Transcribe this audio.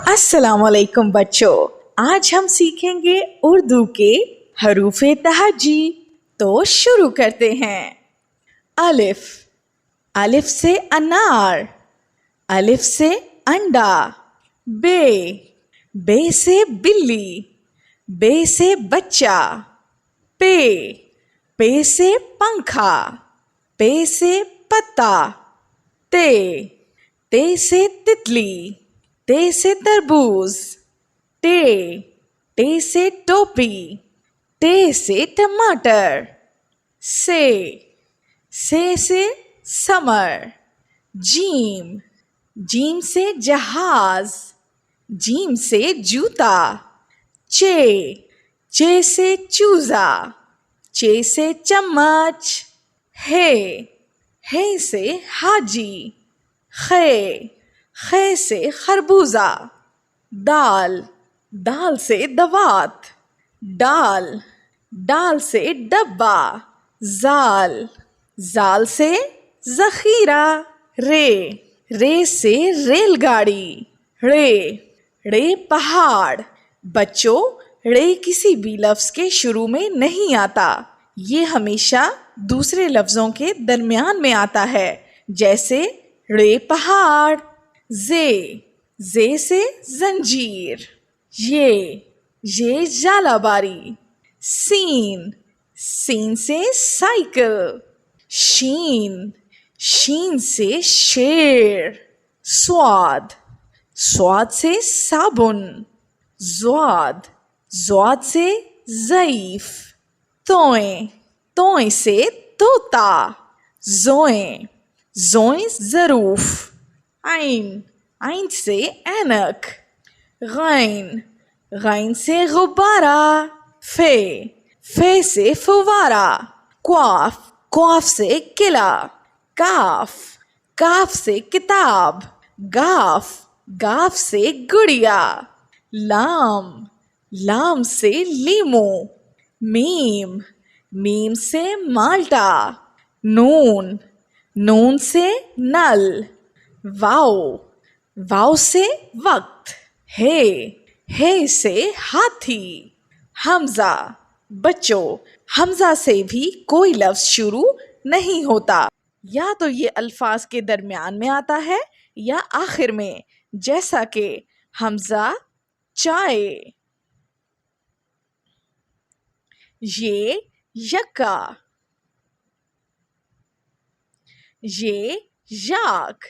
السلام علیکم بچوں، آج ہم سیکھیں گے اردو کے حروف تہجی۔ تو شروع کرتے ہیں۔ الف، الف سے انار، الف سے انڈا۔ بے، بے سے بلی، بے سے بچہ۔ پے، پے سے پنکھا، پے سے پتا۔ تے، تے سے تتلی، تے سے تربوز۔ ٹے، ٹے سے ٹوپی، ٹے سے ٹماٹر۔ سے، سے سمر۔ جیم، جیم سے جہاز، جیم سے جوتا۔ چے، چے سے چوزا، چے سے چمچ۔ ہے، ہے سے حاجی۔ خے، خے سے خربوزہ۔ دال، دال سے دوات۔ ڈال، ڈال سے ڈبہ۔ زال، زال سے ذخیرہ۔ رے، رے سے ریل گاڑی۔ ڑے، ڑے پہاڑ۔ بچوں، ڑے کسی بھی لفظ کے شروع میں نہیں آتا، یہ ہمیشہ دوسرے لفظوں کے درمیان میں آتا ہے، جیسے ڑے پہاڑ۔ زے، زے سے زنجیر۔ یہ ژالہ باری۔ سین، سین سے سائیکل۔ شین، شین سے شیر۔ صاد، صاد سے صابن۔ ضاد، ضاد سے ضعیف۔ توئیں، توئیں سے طوطا۔ زوئیں، زوئیں ظروف۔ عین، عین سے اینک۔ غین، غین سے غبارہ۔ فے، فے سے فوارہ۔ قاف، قاف سے قلعہ۔ کاف، کاف سے کتاب۔ گاف، گاف سے گڑیا۔ لام، لام سے لیمو۔ میم، میم سے مالٹا۔ نون، نون سے نل۔ واؤ، واؤ سے وقت۔ ہے، ہے سے ہاتھی۔ حمزہ، بچوں حمزہ سے بھی کوئی لفظ شروع نہیں ہوتا، یا تو یہ الفاظ کے درمیان میں آتا ہے یا آخر میں، جیسا کہ حمزہ چائے۔ یہ یکا، یہ یاک۔